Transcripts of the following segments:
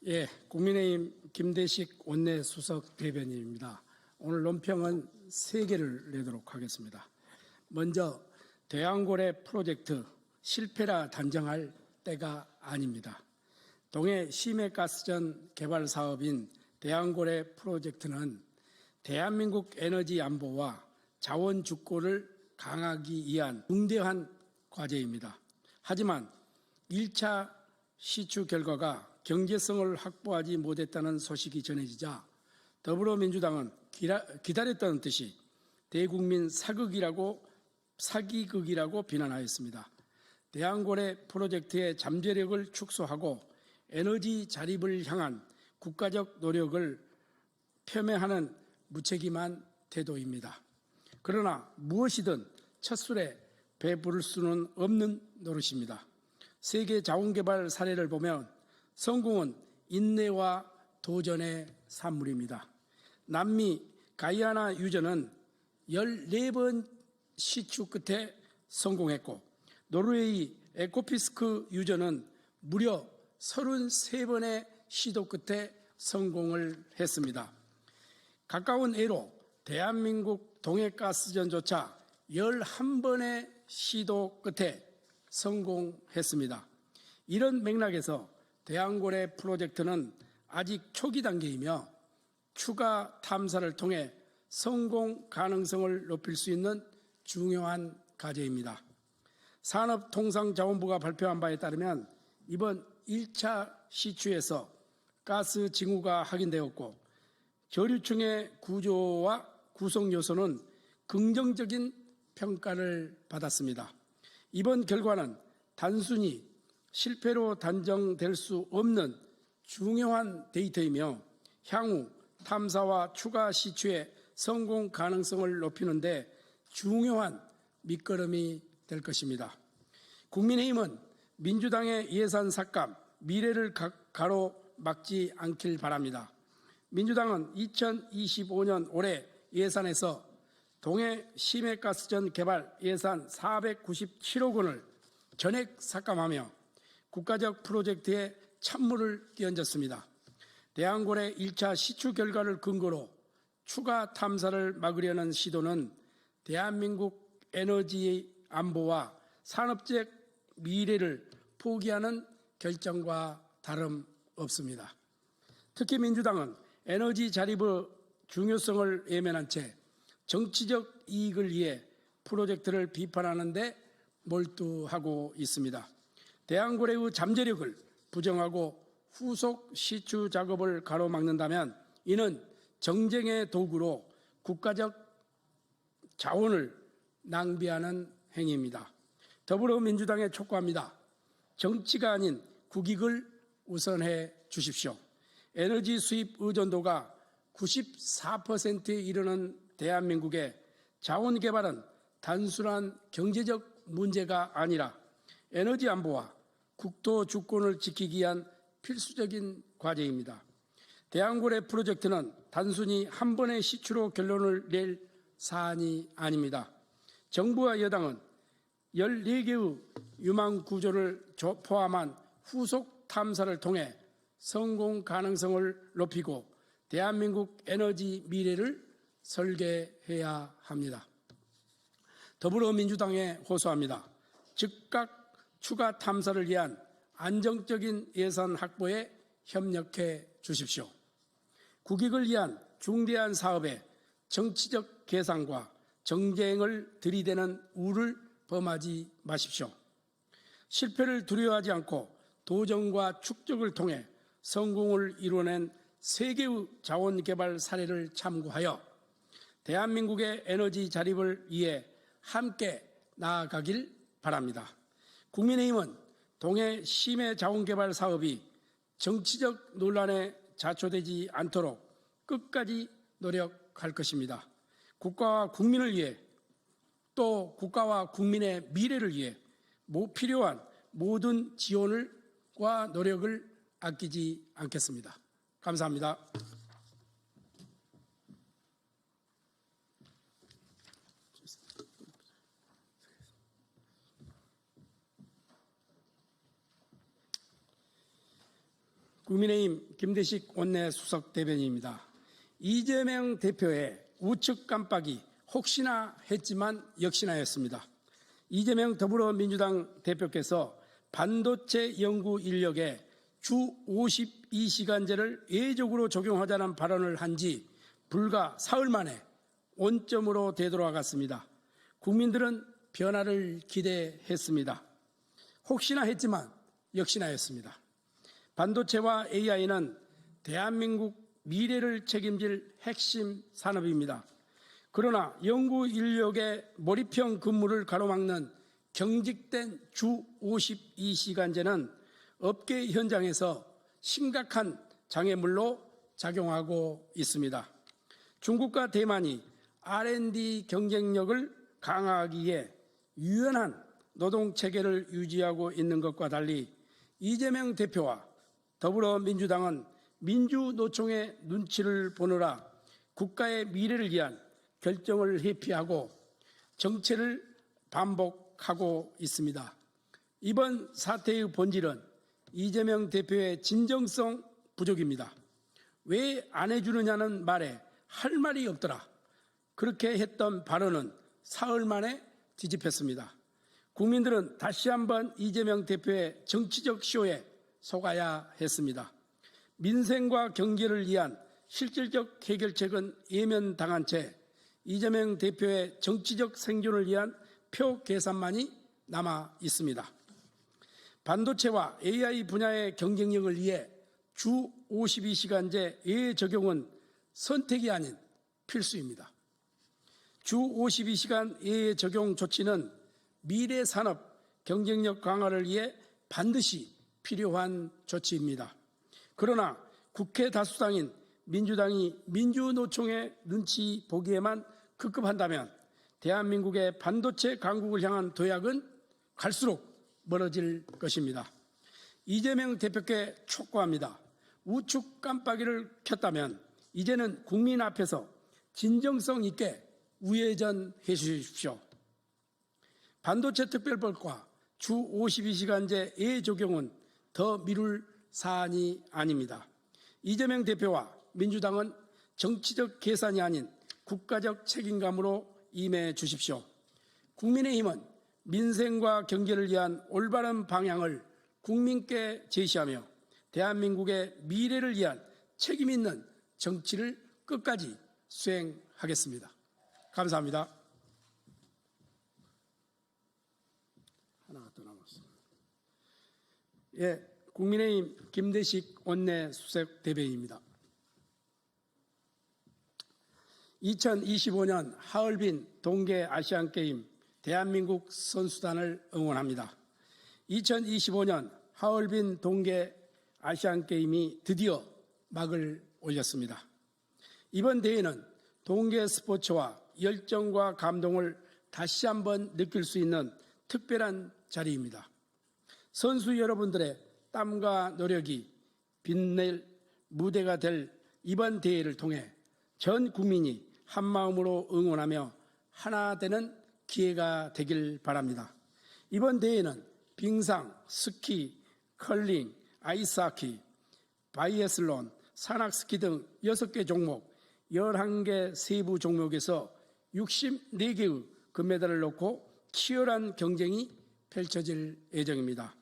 예, 국민의힘 김대식 원내수석 대변인입니다. 오늘 논평은 3개를 내도록 하겠습니다. 먼저 대왕고래 프로젝트 실패라 단정할 때가 아닙니다. 동해 심해가스전 개발 사업인 대왕고래 프로젝트는 대한민국 에너지 안보와 자원 주권을 강화하기 위한 중대한 과제입니다. 하지만 1차 시추 결과가 경제성을 확보하지 못했다는 소식이 전해지자 더불어민주당은 기다렸다는 듯이 대국민 사기극이라고 비난하였습니다. 대왕고래 프로젝트의 잠재력을 축소하고 에너지 자립을 향한 국가적 노력을 폄훼하는 무책임한 태도입니다. 그러나 무엇이든 첫술에 배 부를 수는 없는 노릇입니다. 세계 자원개발 사례를 보면 성공은 인내와 도전의 산물입니다. 남미 가이아나 유전은 14번 시추 끝에 성공했고 노르웨이 에코피스크 유전은 무려 33번의 시도 끝에 성공을 했습니다. 가까운 애로 대한민국 동해가스전조차 11번의 시도 끝에 성공했습니다. 이런 맥락에서 대왕고래 프로젝트는 아직 초기 단계이며 추가 탐사를 통해 성공 가능성을 높일 수 있는 중요한 과제입니다. 산업통상자원부가 발표한 바에 따르면 이번 1차 시추에서 가스 징후가 확인되었고 교류층의 구조와 구성 요소는 긍정적인 평가를 받았습니다. 이번 결과는 단순히 실패로 단정될 수 없는 중요한 데이터이며 향후 탐사와 추가 시추의 성공 가능성을 높이는 데 중요한 밑거름이 될 것입니다. 국민의힘은 민주당의 예산 삭감, 미래를 가로막지 않길 바랍니다. 민주당은 2025년 올해 예산에서 동해 심해가스전 개발 예산 497억 원을 전액 삭감하며 국가적 프로젝트에 찬물을 끼얹었습니다. 대왕고래 1차 시추 결과를 근거로 추가 탐사를 막으려는 시도는 대한민국 에너지 안보와 산업적 미래를 포기하는 결정과 다름없습니다. 특히 민주당은 에너지 자립의 중요성을 외면한 채 정치적 이익을 위해 프로젝트를 비판하는 데 몰두하고 있습니다. 대왕고래의 잠재력을 부정하고 후속 시추 작업을 가로막는다면 이는 정쟁의 도구로 국가적 자원을 낭비하는 행위입니다. 더불어민주당에 촉구합니다. 정치가 아닌 국익을 우선해 주십시오. 에너지 수입 의존도가 94%에 이르는 대한민국의 자원 개발은 단순한 경제적 문제가 아니라 에너지 안보와 국토 주권을 지키기 위한 필수적인 과제입니다. 대왕고래 프로젝트는 단순히 한 번의 시추로 결론을 낼 사안이 아닙니다. 정부와 여당은 14개의 유망 구조를 포함한 후속 탐사를 통해 성공 가능성을 높이고 대한민국 에너지 미래를 설계해야 합니다. 더불어민주당에 호소합니다. 즉각 추가 탐사를 위한 안정적인 예산 확보에 협력해 주십시오. 국익을 위한 중대한 사업에 정치적 계산과 정쟁을 들이대는 우를 범하지 마십시오. 실패를 두려워하지 않고 도전과 축적을 통해 성공을 이뤄낸 세계의 자원개발 사례를 참고하여 대한민국의 에너지 자립을 위해 함께 나아가길 바랍니다. 국민의힘은 동해 심해 자원개발 사업이 정치적 논란에 자초되지 않도록 끝까지 노력할 것입니다. 국가와 국민을 위해 또 국가와 국민의 미래를 위해 필요한 모든 지원과 노력을 아끼지 않겠습니다. 감사합니다. 국민의힘 김대식 원내 수석 대변인입니다. 이재명 대표의 우측 깜빡이 혹시나 했지만 역시나였습니다. 이재명 더불어민주당 대표께서 반도체 연구 인력에 주 52시간제를 예외적으로 적용하자는 발언을 한 지 불과 사흘 만에 원점으로 되돌아갔습니다. 국민들은 변화를 기대했습니다. 혹시나 했지만 역시나였습니다. 반도체와 AI는 대한민국 미래를 책임질 핵심 산업입니다. 그러나 연구 인력의 몰입형 근무를 가로막는 경직된 주 52시간제는 업계 현장에서 심각한 장애물로 작용하고 있습니다. 중국과 대만이 R&D 경쟁력을 강화하기 위해 유연한 노동체계를 유지하고 있는 것과 달리 이재명 대표와 더불어민주당은 민주노총의 눈치를 보느라 국가의 미래를 위한 결정을 회피하고 정체를 반복하고 있습니다. 이번 사태의 본질은 이재명 대표의 진정성 부족입니다. 왜 안 해주느냐는 말에 할 말이 없더라. 그렇게 했던 발언은 사흘 만에 뒤집혔습니다. 국민들은 다시 한번 이재명 대표의 정치적 쇼에 속아야 했습니다. 민생과 경제를 위한 실질적 해결책은 예면당한 채 이재명 대표의 정치적 생존을 위한 표 계산만이 남아 있습니다. 반도체와 AI 분야의 경쟁력을 위해 주 52시간제 예외 적용은 선택이 아닌 필수입니다. 주 52시간 예외 적용 조치는 미래 산업 경쟁력 강화를 위해 반드시 필요한 조치입니다. 그러나 국회 다수당인 민주당이 민주노총의 눈치 보기에만 급급한다면 대한민국의 반도체 강국을 향한 도약은 갈수록 멀어질 것입니다. 이재명 대표께 촉구합니다. 우측 깜빡이를 켰다면 이제는 국민 앞에서 진정성 있게 우회전해 주십시오. 반도체 특별법과 주 52시간제 예외 적용은 더 미룰 사안이 아닙니다. 이재명 대표와 민주당은 정치적 계산이 아닌 국가적 책임감으로 임해 주십시오. 국민의힘은 민생과 경제를 위한 올바른 방향을 국민께 제시하며 대한민국의 미래를 위한 책임 있는 정치를 끝까지 수행하겠습니다. 감사합니다. 하나가 더 남았습니다. 국민의힘 김대식 원내 수석 대변인입니다. 2025년 하얼빈 동계 아시안게임 대한민국 선수단을 응원합니다. 2025년 하얼빈 동계 아시안게임이 드디어 막을 올렸습니다. 이번 대회는 동계 스포츠와 열정과 감동을 다시 한번 느낄 수 있는 특별한 자리입니다. 선수 여러분들의 땀과 노력이 빛낼 무대가 될 이번 대회를 통해 전 국민이 한마음으로 응원하며 하나 되는 기회가 되길 바랍니다. 이번 대회는 빙상, 스키, 컬링, 아이스하키, 바이애슬론, 산악스키 등 6개 종목, 11개 세부 종목에서 64개의 금메달을 놓고 치열한 경쟁이 펼쳐질 예정입니다.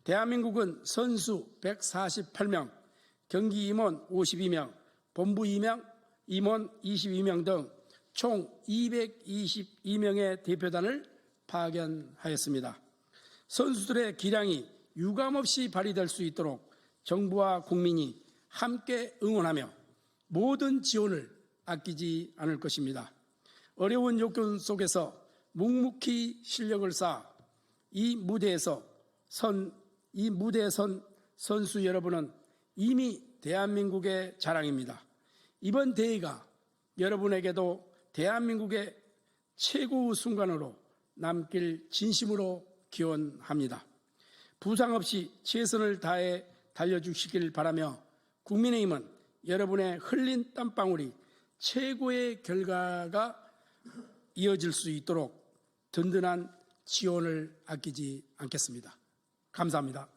대한민국은 선수 148명, 경기 임원 52명, 본부 임원 22명 등 총 222명의 대표단을 파견하였습니다. 선수들의 기량이 유감없이 발휘될 수 있도록 정부와 국민이 함께 응원하며 모든 지원을 아끼지 않을 것입니다. 어려운 요건 속에서 묵묵히 실력을 쌓아 이 무대에 선 선수 여러분은 이미 대한민국의 자랑입니다. 이번 대회가 여러분에게도 대한민국의 최고의 순간으로 남길 진심으로 기원합니다. 부상 없이 최선을 다해 달려주시길 바라며 국민의힘은 여러분의 흘린 땀방울이 최고의 결과가 이어질 수 있도록 든든한 지원을 아끼지 않겠습니다. 감사합니다.